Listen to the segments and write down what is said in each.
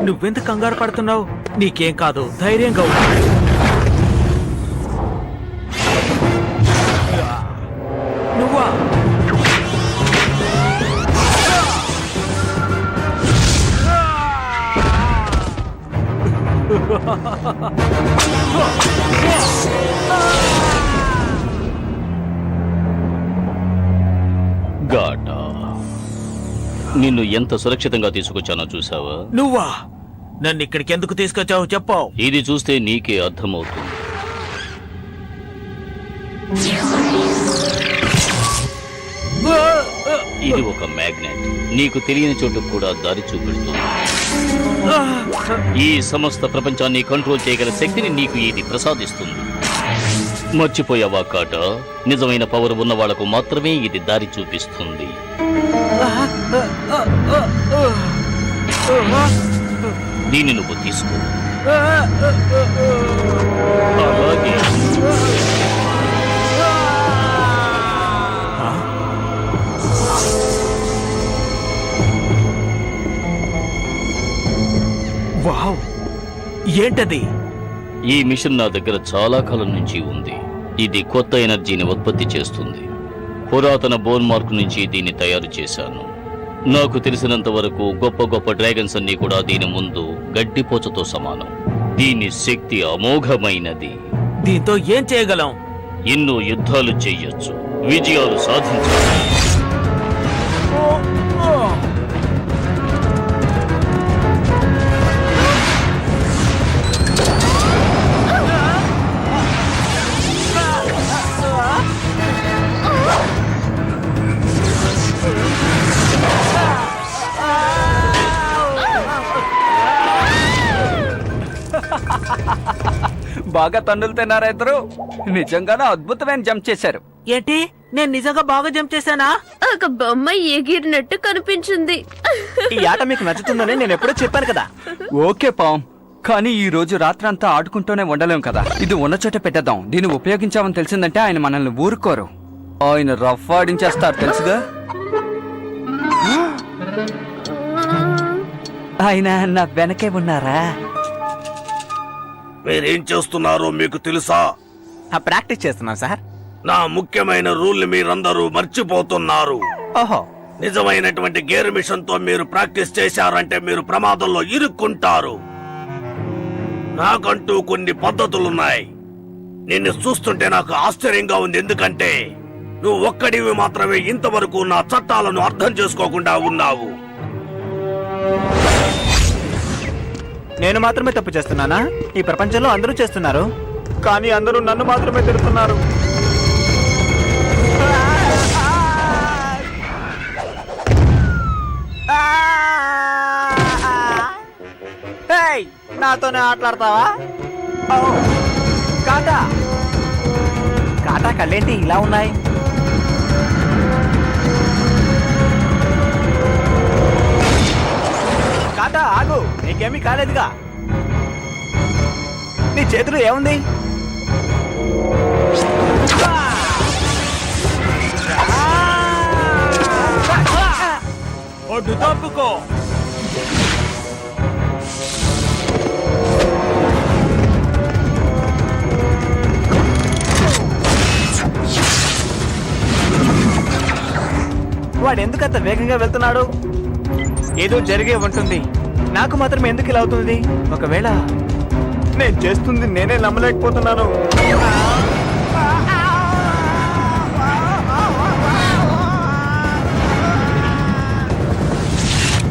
నువ్వెందుకు కంగారు పడుతున్నావు? నీకేం కాదు, ధైర్యంగా ఉండు. నువ్వా? గాటా, నిన్ను ఎంత సురక్షితంగా తీసుకొచ్చానో చూసావా? నువ్వా? నన్ను ఇక్కడికి ఎందుకు తీసుకొచ్చావు చెప్పావు? ఇది చూస్తే నీకే అర్థమవుతుంది. ఇది ఒక మ్యాగ్నెట్, నీకు తెలియని చోటు కూడా దారి చూపెడుతుంది. ఈ సమస్త ప్రపంచాన్ని కంట్రోల్ చేయగల శక్తిని నీకు ఇది ప్రసాదిస్తుంది. మర్చిపోయావా కాట? నిజమైన పవర్ ఉన్న వాళ్లకు మాత్రమే ఇది దారి చూపిస్తుంది. దీన్ని నువ్వు తీసుకో. అలాగే వావ్, ఏంటది? ఈ మిషన్ నా దగ్గర చాలా కాలం నుంచి ఉంది. ఇది కొత్త ఎనర్జీని ఉత్పత్తి చేస్తుంది. పురాతన బోన్ మార్క్ నుంచి దీన్ని తయారు చేశాను. నాకు తెలిసినంత వరకు గొప్ప గొప్ప డ్రాగన్స్ అన్ని కూడా దీని ముందు గడ్డిపోచతో సమానం. దీని శక్తి అమోఘమైనది. దీంతో ఏం చేయగలం? ఎన్నో యుద్ధాలు చెయ్యొచ్చు, విజయాలు సాధించవచ్చు. బాగా తన్నులు తిన్నారా ఇద్దరు? నిజంగానే అద్భుతమైన జంప్ చేశారు. ఏంటి, నేను నిజంగా బాగా జంప్ చేశానా? ఒక బొమ్మ ఎగిరినట్టు కనిపించింది. ఈ ఆట మీకు నచ్చుతుందని నేను ఎప్పుడో చెప్పాను కదా. ఓకే పాం, కానీ ఈ రోజు రాత్రంతా ఆడుకుంటూనే ఉండలేం కదా. ఇది ఉన్న చోట పెట్టేద్దాం. దీన్ని ఉపయోగించామని తెలిసిందంటే ఆయన మనల్ని ఊరుకోరు. ఆయన రఫ్ ఆడించేస్తారు తెలుసుగా. ఆయన నా వెనకే ఉన్నారా? మీరేం చేస్తున్నారో మీకు తెలుసా? ప్రాక్టీస్ చేస్తున్నాను సార్. నా ముఖ్యమైన రూల్ మీరందరూ మర్చిపోతున్నారు. ఓహో, నిజమైనటువంటి గేర్ మిషన్ తో మీరు ప్రాక్టీస్ చేశారంటే మీరు ప్రమాదంలో ఇరుక్కుంటారు. నాకంటూ కొన్ని పద్ధతులున్నాయి. నిన్ను చూస్తుంటే నాకు ఆశ్చర్యంగా ఉంది. ఎందుకంటే నువ్వు ఒక్కడివి మాత్రమే ఇంతవరకు నా చట్టాలను అర్థం చేసుకోకుండా ఉన్నావు. నేను మాత్రమే తప్పు చేస్తున్నానా? ఈ ప్రపంచంలో అందరూ చేస్తున్నారు, కానీ అందరూ నన్ను మాత్రమే తిడుతున్నారు. ఏయ్, నాతోనే ఆటలాడతావా? కాటా కాటా కళ్ళేంటి ఇలా ఉన్నాయి? కాటా ఆగు, నీకేమీ కాలేదుగా. నీ చేతులు ఏముంది? ఒడ్డు తప్పుకో. వాడు ఎందుకంత వేగంగా వెళ్తున్నాడు? ఏదో జరిగే ఉంటుంది. నాకు మాత్రం ఎందుకు ఇలా అవుతుంది? ఒకవేళ నేను చేస్తుంది నేనే నమ్మలేకపోతున్నాను.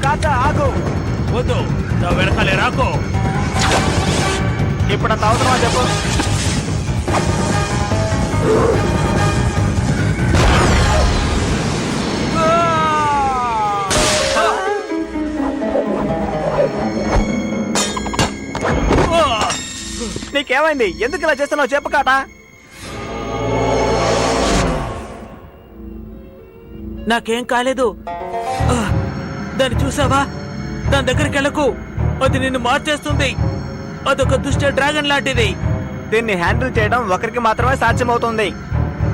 కాదా ఆగు. వద్దు, నా వెనకాలే రాకో. ఇప్పుడు అంత అవసరమా చెప్పు? నీకేమైంది? ఎందుకు ఇలా చేస్తున్నావు చెప్పు కాటా. నాకేం కాలేదు. దాన్ని చూసావా? దాని దగ్గరికి వెళ్ళకు, అది నిన్ను మార్చేస్తుంది. అదొక దుష్ట డ్రాగన్ లాంటిది. దీన్ని హ్యాండిల్ చేయడం ఒకరికి మాత్రమే సాధ్యమవుతుంది.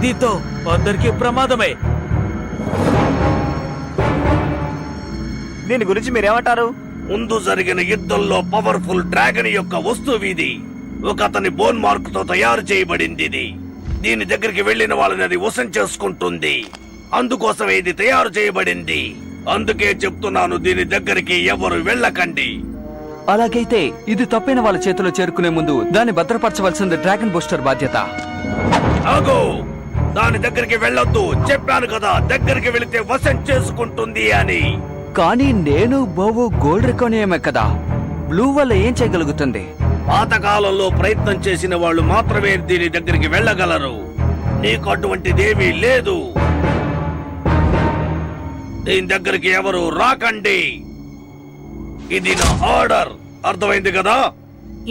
దీంతో అందరికీ ప్రమాదమే. దీని గురించి మీరేమంటారు? ముందు జరిగిన యుద్ధంలో పవర్ఫుల్ డ్రాగన్ యొక్క వస్తువు ఇది. ఒక అతని బోన్ మార్క్ తో తయారు చేయబడింది ఇది. దీని దగ్గరికి వెళ్లిన వాళ్ళని అది వశం చేసుకుంటుంది. అందుకోసమే ఇది తయారు చేయబడింది. అందుకే చెప్తున్నాను, దీని దగ్గరికి ఎవరు వెళ్ళకండి. అలాగైతే ఇది తప్పైన వాళ్ళ చేతిలో చేరుకునే ముందు దాన్ని భద్రపరచవలసింది డ్రాగన్ బూస్టర్ బాధ్యత. ఆగో, దాని దగ్గరికి వెళ్ళొద్దు. చెప్పాను కదా, దగ్గరికి వెళితే వశం చేసుకుంటుంది అని. కానీ నేను బోవు గోల్డ్ రికానియమే కదా, బ్లూ వల్ల ఏం చేయగలుగుతుంది? పాతకాలంలో ప్రయత్నం చేసిన వాళ్ళు మాత్రమే దీని దగ్గరికి వెళ్ళగలరు. నీకు అటువంటిదేమీ లేదు. దీని దగ్గరికి ఎవరు రాకండి. ఇది నా ఆర్డర్. అర్థమైంది కదా?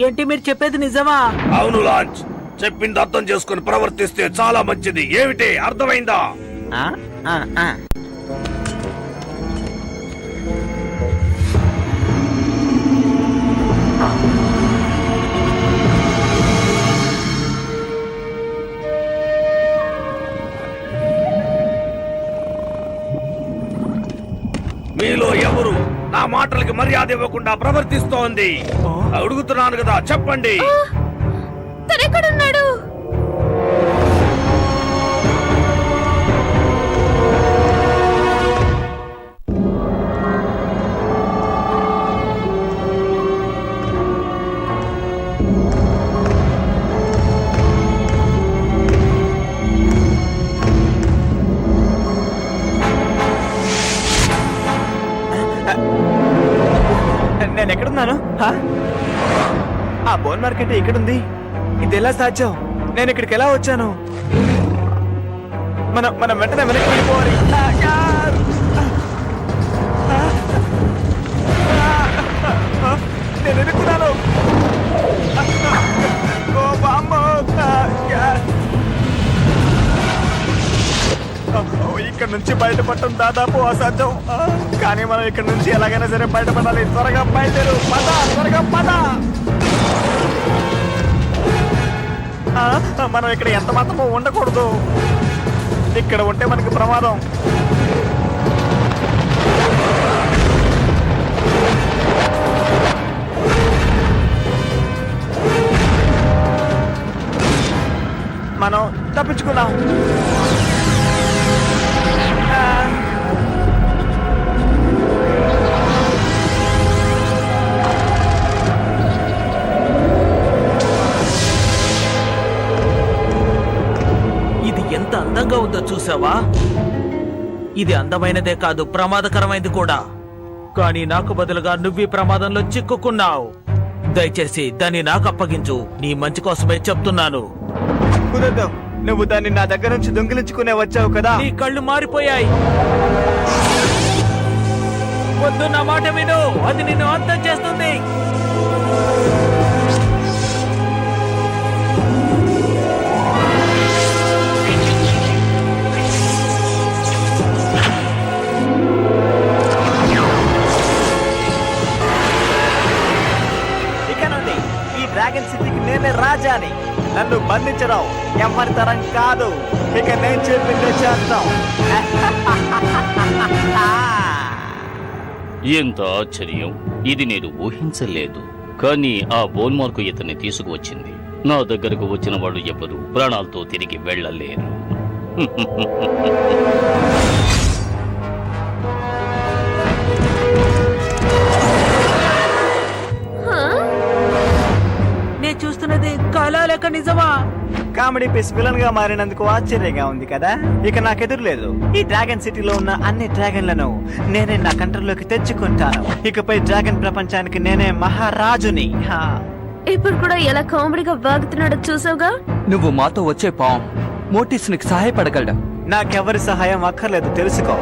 ఏంటి మీరు చెప్పేది నిజమా? అవును లాంచ్. చెప్పింది అర్థం చేసుకుని ప్రవర్తిస్తే చాలా మంచిది. ఏమిటి, అర్థమైందా? ఆ? ఆ, ఆ. మీలో ఎవరు నా మాటలకి మర్యాద ఇవ్వకుండా ప్రవర్తిస్తోంది? అడుగుతున్నాను కదా, చెప్పండి. తనెక్కడున్నాడు? నేను ఎక్కడున్నాను? హా? ఆ బోన్ మార్కెట్ ఇక్కడుంది. ఇది ఎలా సాధ్యం? నేను ఇక్కడికి ఎలా వచ్చాను? మనం వెంటనే వెనక్కి వెళ్ళిపోవాలి. నేను ఎదుర్కొన్నాను. ఓ బామ్మో! ఇక్కడ నుంచి బయటపడటం దాదాపు అసాధ్యం. కానీ మనం ఇక్కడ నుంచి ఎలాగైనా సరే బయటపడాలి. త్వరగా బయలుదేరు. పద, త్వరగా పద. మనం ఇక్కడ ఎంత మాత్రమో ఉండకూడదు. ఇక్కడ ఉంటే మనకి ప్రమాదం. మనం తప్పించుకున్నాం. ఇది ఎంత అందంగా ఉందో చూసావా? ఇది అందమైనదే కాదు, ప్రమాదకరమైనది కూడా. కానీ నాకు బదులుగా నువ్వు ఈ ప్రమాదంలో చిక్కుకున్నావు. దయచేసి దాన్ని నాకు అప్పగించు. నీ మంచి కోసమే చెప్తున్నాను. కుదరదు. నువ్వు దాన్ని నా దగ్గర నుంచి దొంగిలించుకునే వచ్చావు కదా. నీ కళ్ళు మారిపోయాయి. వద్దు, నా మాట విను. అది నిన్ను అంతం చేస్తుంది. ఇక నుండి ఈ డ్రాగన్ సిటీకి నేనే రాజాని. నన్ను బంధించడం ఎవరి తరం కాదు. ఇక నేను చెప్పిందే చేద్దాం. ఎంత ఆశ్చర్యం! ఇది నేను ఊహించలేదు. కానీ ఆ బోన్ మార్కు ఇతన్ని తీసుకువచ్చింది. నా దగ్గరకు వచ్చిన వాళ్ళు ఎవరు ప్రాణాలతో తిరిగి వెళ్ళలేరు. నేను చూస్తున్నది కళ లేక నిజమా? కామెడీ పీస్ విలన్ గా మారినందుకు ఆశ్చర్యంగా ఉంది కదా. ఇక నాకెదురు లేదు. ఈ డ్రాగన్ సిటీలో ఉన్న అన్ని డ్రాగన్లను నేనే నా కంట్రోల్లోకి తెచ్చుకుంటాను. ఇకపై డ్రాగన్ ప్రపంచానికి నేనే మహారాజుని. ఇప్పుడు కూడా ఎలా కామెడీగా వాగుతున్నాడో చూసావుగా. నువ్వు మాతో వచ్చే పాం మోటిస్ నీకు సహాయపడగలడు. నాకెవరి సహాయం అక్కర్లేదు, తెలుసుకో.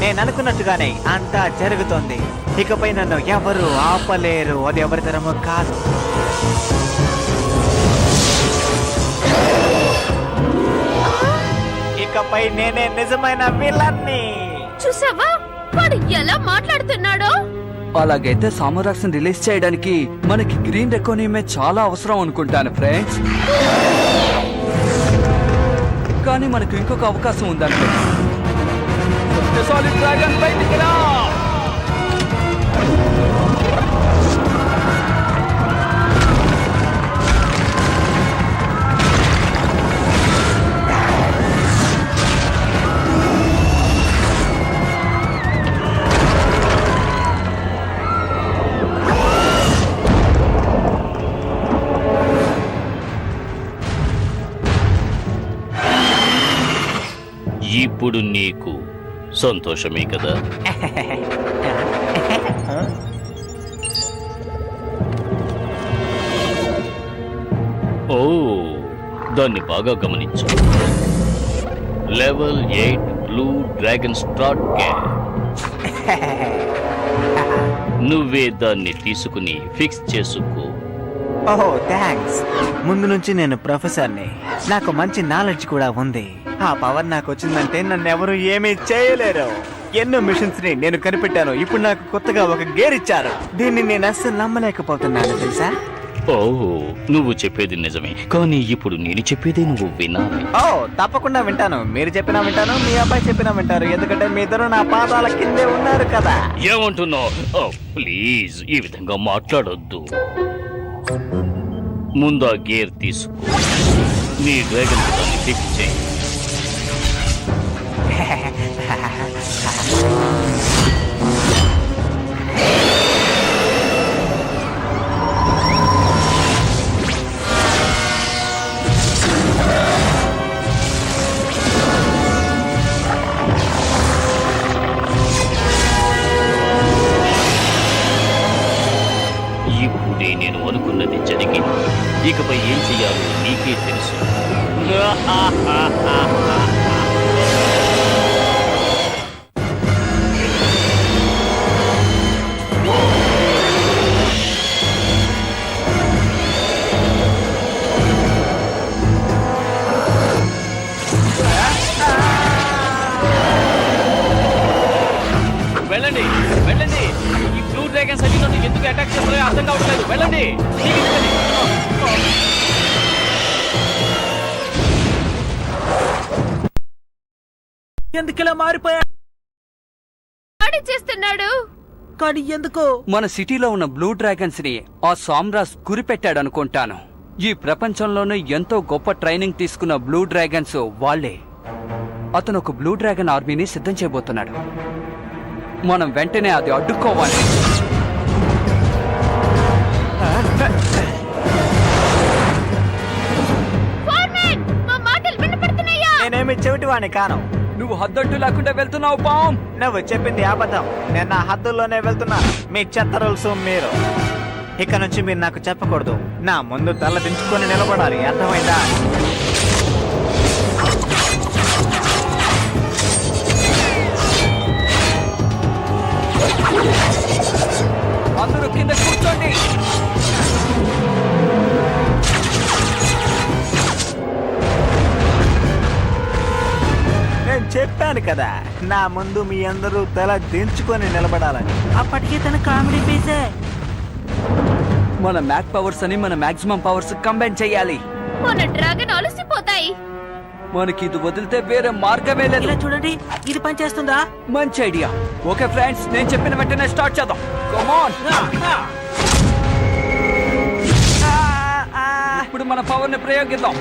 నేను అనుకున్నట్టుగానే అంతా జరుగుతోంది. ఇకపై నన్ను ఎవరు ఆపలేరు. అది ఎవరి తరమో కాదు. ఇకపై నేనే నిజమైన విలన్ని. చూసావా వాడు ఎలా మాట్లాడుతున్నాడో? అలాగైతే సామరాక్స్ రిలీజ్ చేయడానికి మనకి గ్రీన్ రెకోనియమే చాలా అవసరం అనుకుంటాను ఫ్రెండ్స్. కానీ మనకు ఇంకొక అవకాశం ఉందనుకుంటా. సోలిడ్ డ్రాగన్ బయటికి రా! ఇప్పుడు నీకు సంతోషమే కదా? ఓ, దాన్ని బాగా గమనించు. Level 8 blue dragon start cap. నువ్వే దాన్ని తీసుకుని ఫిక్స్ చేసుకో. ఓహో థ్యాంక్స్. ముందు నుంచి నేను ప్రొఫెసర్ని, నాకు మంచి నాలెడ్జ్ కూడా ఉంది. ఆ పవర్ నాకు వచ్చిందంటే నన్ను ఎవరు ఏమీ చేయలేరు. ఎన్నో మిషన్స్ ని నేను కనిపెట్టాను. ఇప్పుడు నాకు కొత్తగా ఒక గేర్ ఇచ్చారు. దీన్ని నేను అస్సలు నమ్మలేకపోతున్నాను తెలుసా. ఓ, నువ్వు చెప్పేది నిజమే, కానీ ఇప్పుడు నేను చెప్పేది నువ్వు వినాలి. ఓ తప్పకుండా వింటాను. మీరు చెప్పినా వింటాను, మీ అబ్బాయి చెప్పినా వింటారు. ఎందుకంటే మీ ఇద్దరు నా పాదాల కిందే ఉన్నారు కదా. ఏమంటున్నావు? ఓ, ప్లీజ్ ఈ విధంగా మాట్లాడొద్దు. ముందా గేర్ తీసుకో, నీ డ్రాగన్ దాన్ని ఫిక్స్ చేయి. ఇప్పుడే నేను అనుకున్నది జరిగింది. ఇకపై ఏం చెయ్యాలో నీకే తెలుసు. వెళ్ళండి వెళ్ళండి, ఈ బ్లూ డ్రాగన్స్ అన్ని నన్ను ఎందుకు అటాక్ చేస్తారో అర్థం కావట్లేదు. వెళ్ళండి. ఎందుకిలా మారిపోయా? చేస్తున్నాడు కానీ ఎందుకు? మన సిటీలో ఉన్న బ్లూ డ్రాగన్స్ ని ఆ సామ్రాజ్ గురిపెట్టాడు అనుకుంటాను. ఈ ప్రపంచంలోనే ఎంతో గొప్ప ట్రైనింగ్ తీసుకున్న బ్లూ డ్రాగన్స్ వాళ్లే. అతను ఒక బ్లూ డ్రాగన్ ఆర్మీని సిద్ధం చేయబోతున్నాడు. మనం వెంటనే అది అడ్డుకోవాలి. నేనేమి చెవిటివాణ్ణి కాను. నువ్వు హద్దడ్డు లేకుండా వెళ్తున్నావు బామ్. నువ్వు చెప్పింది అబద్ధం. నేను నా హద్దుల్లోనే వెళ్తున్నాను. మీ చెత్త రూల్స్ మీరు. ఇక నుంచి మీరు నాకు చెప్పకూడదు. నా ముందు తల దించుకొని నిలబడాలి. అర్థమైందా? అందరూ కింద కూర్చోండి. నేను చెప్పాను కదా, నా ముందు మీ అందరూ తల దించుకొని నిలబడాలని. అప్పటికే తన కామెడీ పీసే. మన మ్యాక్ పవర్స్ అని మన మాక్సిమం పవర్స్ కంబైన్ చేయాలి. మన డ్రాగన్ అలసిపోతాయి. మనకి ఇది వదిలితే వేరే మార్గమే లేదు. ఇలా చూడండి, ఇది పనిచేస్తుందా? మంచి ఐడియా. ఓకే ఫ్రెండ్స్, నేను చెప్పిన వెంటనే స్టార్ట్ చేద్దాం. Come on. ఇప్పుడు మన పవర్ ని ప్రయోగిద్దాం.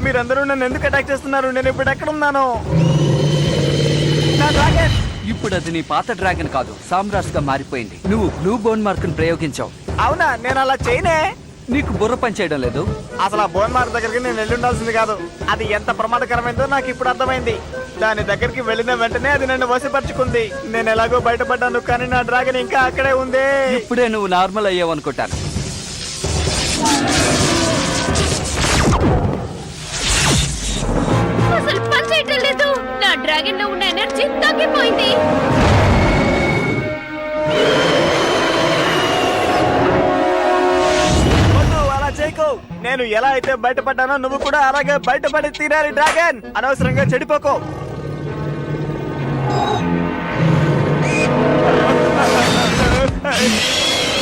మీరందరూ నన్ను ఎందుకు అటాక్ చేస్తున్నారు? నేను ఇప్పుడు ఎక్కడున్నాను? నా డ్రాగన్ ఇప్పుడు అది నీ పాత డ్రాగన్ కాదు, సామ్రాజ్ గా మారిపోయింది. నువ్వు బ్లూ బోన్ మార్క్ ని ప్రయోగించావు. అవునా? నేను అలా చేయనే. నీకు బుర్ర పనిచేయడం లేదు. అసలు ఆ బోన్ మార్క్ దగ్గరికి నేను వెళ్ళి ఉండాల్సింది కాదు. అది ఎంత ప్రమాదకరమైందో నాకు ఇప్పుడు అర్థమైంది. దాని దగ్గరికి వెళ్ళిన వెంటనే అది నన్ను వశపరుచుకుంది. నేను ఎలాగో బయటపడ్డాను, కానీ నా డ్రాగన్ ఇంకా అక్కడే ఉంది. ఇప్పుడే నువ్వు నార్మల్ అయ్యావు అనుకుంటాను. అసలు పని చేయటం లేదు. నా డ్రాగన్ లో ఉన్న ఎనర్జీ తగ్గిపోయింది. నేను ఎలా అయితే బయటపడ్డానో నువ్వు కూడా అలాగే బయటపడి తీరాలి డ్రాగన్. అనవసరంగా చెడిపోకో.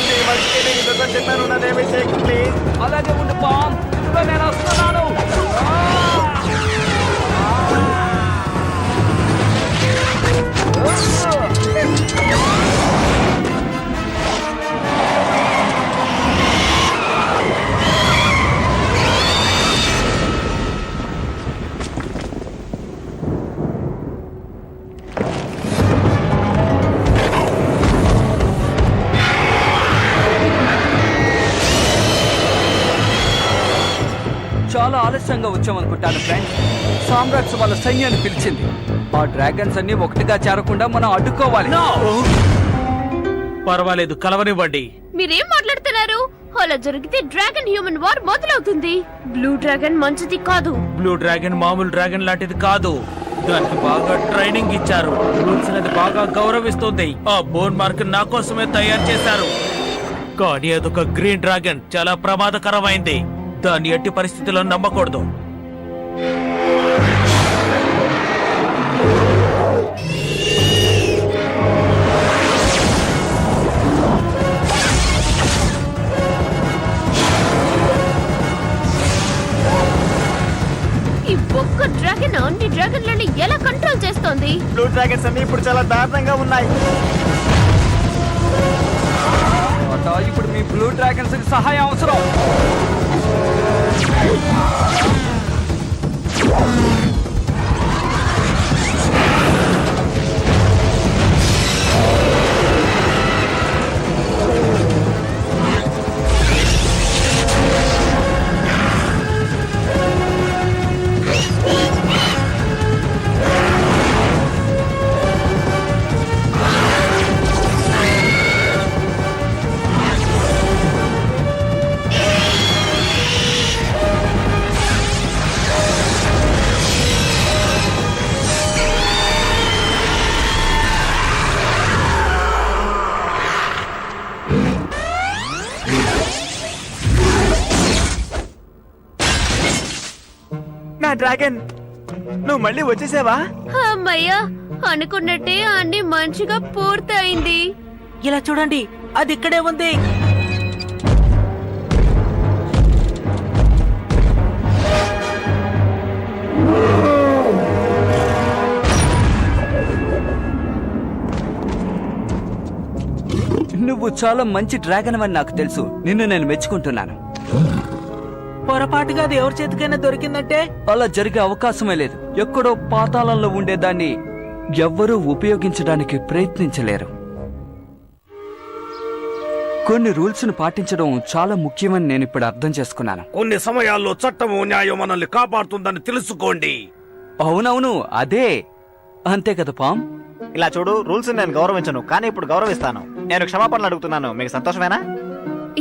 నీ మంచికే నీకు దండం చెప్పాను, నన్నేమీ చేయకు ప్లీజ్. అలాగే ఉండు పామ్, ఇదిగో నేను వస్తున్నాను. చాలా ఆలస్యంగా వచ్చామనుకుంటాను ఫ్రెండ్స్. సామ్రాట్స్ వాళ్ళ సైన్యాన్ని పిలిచింది. ఆ డ్రాగన్స్ అన్ని ఒకటిగా చేరకుండా మనం అడ్డుకోవాలి. పర్వాలేదు, కలవనివ్వండి. మీరేం మాట్లాడుతున్నారు? అలా జరిగితే డ్రాగన్ హ్యూమన్ వార్ మొదలవుతుంది. బ్లూ డ్రాగన్ మంచిది కాదు. బ్లూ డ్రాగన్ మామూలు డ్రాగన్ లాంటిది కాదు. దానికి బాగా ట్రైనింగ్ ఇచ్చారు. రూల్స్ అనేది బాగా గౌరవిస్తుంది. ఆ బోన్ మార్క్ నా కోసమే తయారు చేశారు. కానీ అదొక గ్రీన్ డ్రాగన్, చాలా ప్రమాదకరమైంది. దాన్ని ఎట్టి పరిస్థితుల్లో నమ్మకూడదు. ఈ ఒక్క డ్రాగన్ అన్ని డ్రాగన్లను ఎలా కంట్రోల్ చేస్తోంది? బ్లూ డ్రాగన్స్ అన్ని ఇప్పుడు చాలా దారుణంగా ఉన్నాయి. ఇప్పుడు మీ బ్లూ డ్రాగన్స్ కి సహాయం అవసరం. నా డ్రాగన్, నువ్వు మళ్ళీ వచ్చేసావా? అమ్మయ్యా, అనుకున్నట్టే అన్ని మంచిగా పూర్తయింది. ఇలా చూడండి, అది ఇక్కడే ఉంది. నువ్వు చాలా మంచి డ్రాగన్ అని నాకు తెలుసు. నిన్ను నేను మెచ్చుకుంటున్నాను. పొరపాటుగా అది ఎవరి చేతికైనా దొరికిందంటే? అలా జరిగే అవకాశమే లేదు. ఎక్కడో పాతాళంలో ఉండేదాన్ని ఎవ్వరూ ఉపయోగించడానికి ప్రయత్నించలేరు. కొన్ని రూల్స్ ను పాటించడం చాలా ముఖ్యమని నేను ఇప్పుడు అర్థం చేసుకున్నాను. కొన్ని సమయాల్లో చట్టము న్యాయం మనల్ని కాపాడుతుందని తెలుసుకోండి. అవునవును, అదే. అంతే కదా పామ్? ఇలా చూడు, రూల్స్ నేను గౌరవించను, కానీ ఇప్పుడు గౌరవిస్తాను. నేను క్షమాపణలు అడుగుతున్నాను. మీకు సంతోషమేనా?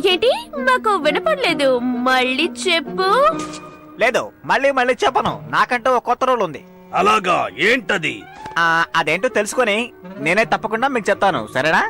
ఏంటి? మాకు వినపడలేదు. మళ్ళీ చెప్పు. లేదు, మళ్ళీ చెప్పను. నాకంటూ ఒక కొత్త రూల్ ఉంది. అలాగా, ఏంటది? అదేంటో తెలుసుకొని నేనే తప్పకుండా మీకు చెప్తాను, సరేనా?